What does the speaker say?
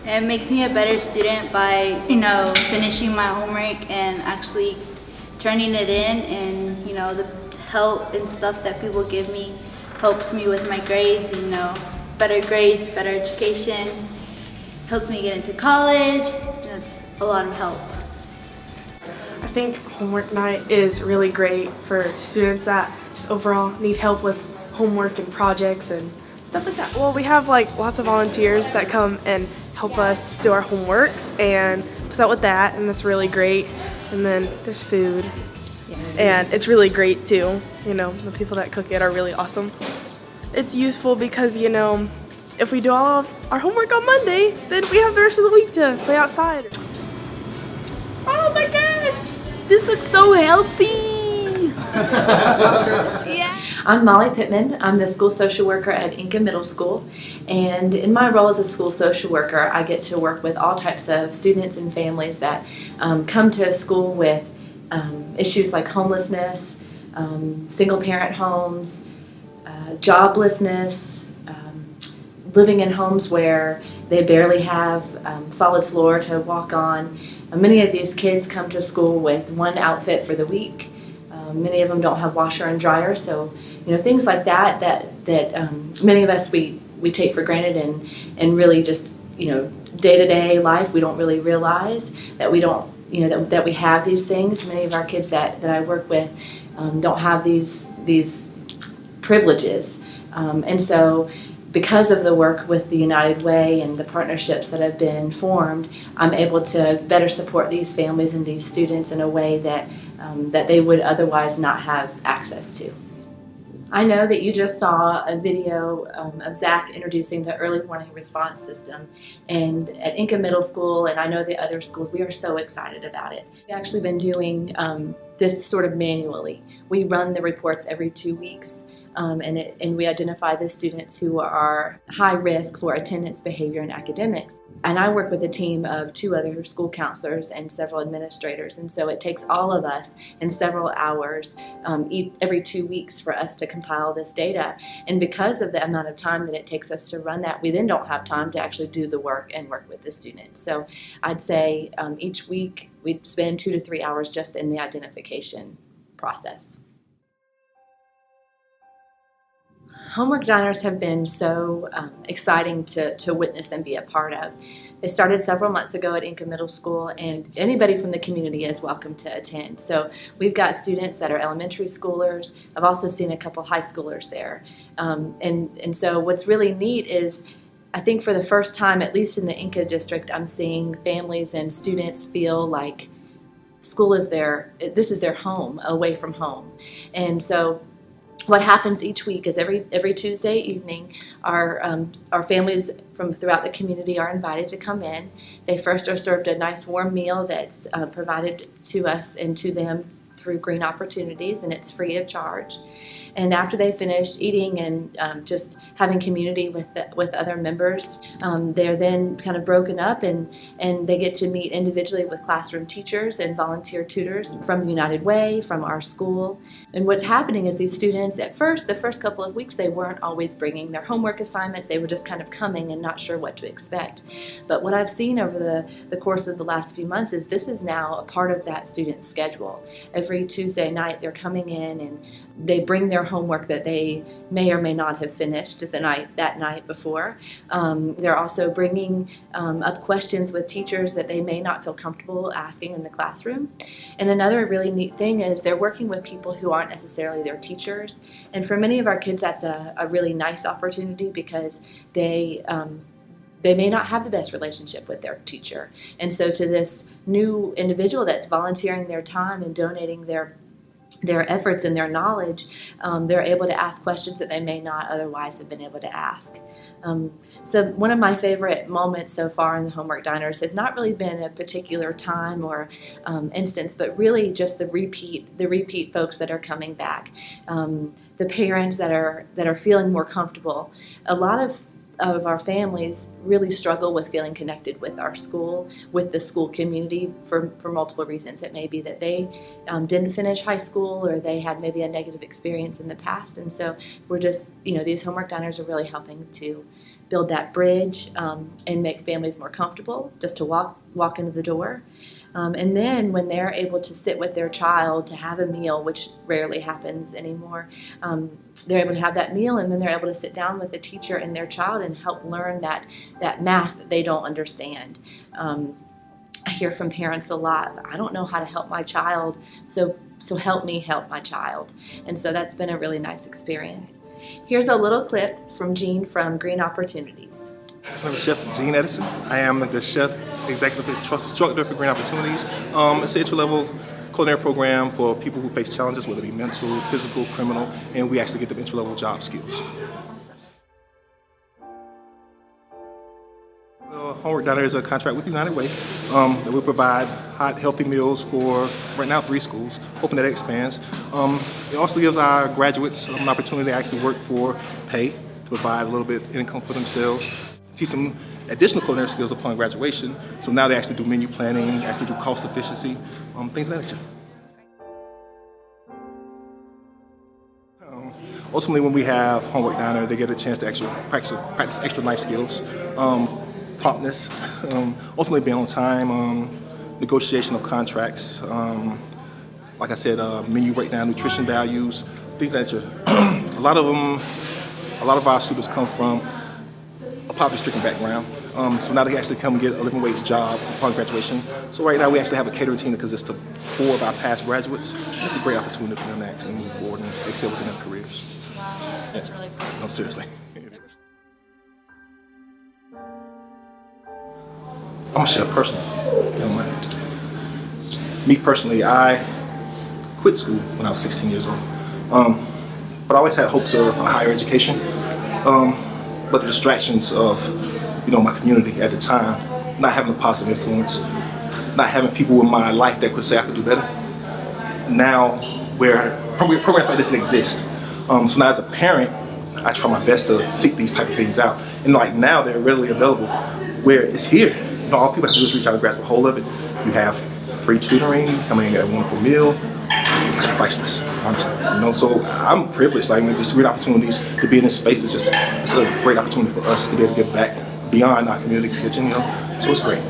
It makes me a better student by, finishing my homework and actually turning it in, and, the help and stuff that people give me helps me with my grades, better grades, better education, helps me get into college, and it's a lot of help. I think homework night is really great for students that just overall need help with homework and projects and stuff like that. Well, we have lots of volunteers that come and help us do our homework and help us out with that, and that's really great. And then there's food, and it's really great too. The people that cook it are really awesome. It's useful because, if we do all of our homework on Monday, then we have the rest of the week to play outside. Oh my gosh, this looks so healthy! Yeah. I'm Molly Pittman. I'm the school social worker at Enka Middle School, and in my role as a school social worker, I get to work with all types of students and families that come to school with issues like homelessness, single-parent homes, joblessness, living in homes where they barely have solid floor to walk on. Many of these kids come to school with one outfit for the week. Many of them don't have washer and dryer, so things like that many of us we take for granted, and really just day-to-day life we don't really realize that we don't that we have these things. Many of our kids that I work with don't have these privileges, and so because of the work with the United Way and the partnerships that have been formed, I'm able to better support these families and these students in a way that they would otherwise not have access to. I know that you just saw a video of Zach introducing the early warning response system, and at Enka Middle School, and I know the other schools, we are so excited about it. We've actually been doing this sort of manually. We run the reports every 2 weeks. And we identify the students who are high risk for attendance, behavior, and academics. And I work with a team of 2 other school counselors and several administrators, and so it takes all of us in several hours every 2 weeks for us to compile this data. And because of the amount of time that it takes us to run that, we then don't have time to actually do the work and work with the students. So I'd say each week we'd spend 2 to 3 hours just in the identification process. Homework diners have been so exciting to witness and be a part of. They started several months ago at Enka Middle School, and anybody from the community is welcome to attend. So we've got students that are elementary schoolers. I've also seen a couple high schoolers there. And so what's really neat is, I think for the first time, at least in the Enka district, I'm seeing families and students feel like school is this is their home, away from home. And so what happens each week is every Tuesday evening, our families from throughout the community are invited to come in. They first are served a nice warm meal that's provided to us and to them through Green Opportunities, and it's free of charge. And after they finish eating and just having community with other members, they're then kind of broken up, and they get to meet individually with classroom teachers and volunteer tutors from the United Way, from our school. And what's happening is these students, at first, the first couple of weeks, they weren't always bringing their homework assignments. They were just kind of coming and not sure what to expect. But what I've seen over the course of the last few months is this is now a part of that student's schedule. Every Tuesday night, they're coming in and they bring their homework that they may or may not have finished that night before. They're also bringing up questions with teachers that they may not feel comfortable asking in the classroom. And another really neat thing is they're working with people who aren't necessarily their teachers. And for many of our kids, that's a really nice opportunity, because they may not have the best relationship with their teacher. And so to this new individual that's volunteering their time and donating their efforts and their knowledge, they're able to ask questions that they may not otherwise have been able to ask. So one of my favorite moments so far in the homework diners has not really been a particular time or instance, but really just the repeat folks that are coming back, the parents that are feeling more comfortable. A lot of our families really struggle with feeling connected with our school, with the school community, for multiple reasons. It may be that they didn't finish high school, or they had maybe a negative experience in the past, and so we're just, these homework diners are really helping to build that bridge and make families more comfortable just to walk into the door. And then when they're able to sit with their child to have a meal, which rarely happens anymore, they're able to have that meal, and then they're able to sit down with the teacher and their child and help learn that math that they don't understand. I hear from parents a lot, I don't know how to help my child, so help me help my child. And so that's been a really nice experience. Here's a little clip from Jean from Green Opportunities. I'm Chef Jean Ettison. I am the Chef Executive Instructor for Green Opportunities. It's an entry-level culinary program for people who face challenges, whether it be mental, physical, criminal, and we actually get them entry-level job skills. Homework Diner is a contract with United Way that we provide hot, healthy meals for right now 3 schools, hoping that it expands. It also gives our graduates an opportunity to actually work for pay, to provide a little bit of income for themselves, teach them additional culinary skills upon graduation. So now they actually do menu planning, actually do cost efficiency, things of that nature. Ultimately, when we have Homework Diner, they get a chance to actually practice extra life skills. Promptness, ultimately being on time, negotiation of contracts, like I said, menu breakdown, nutrition values, things of that nature. A lot of our students come from a poverty-stricken background, so now they actually come and get a living wage job upon graduation. So right now we actually have a catering team that consists of 4 of our past graduates. It's a great opportunity for them to actually move forward and excel within their careers. Wow, that's really cool. No, seriously. I'm a chef personally. Me personally, I quit school when I was 16 years old. But I always had hopes of a higher education. But the distractions of, my community at the time, not having a positive influence, not having people in my life that could say I could do better. Now, where programs like this didn't exist. So now as a parent, I try my best to seek these type of things out. And like now they're readily available where it's here. All people have to do is reach out and grasp a hold of it. You have free tutoring, coming in and get a wonderful meal. It's priceless, honestly. So I'm privileged. Just great opportunities to be in this space. It's a great opportunity for us to be able to give back beyond our community kitchen. So it's great.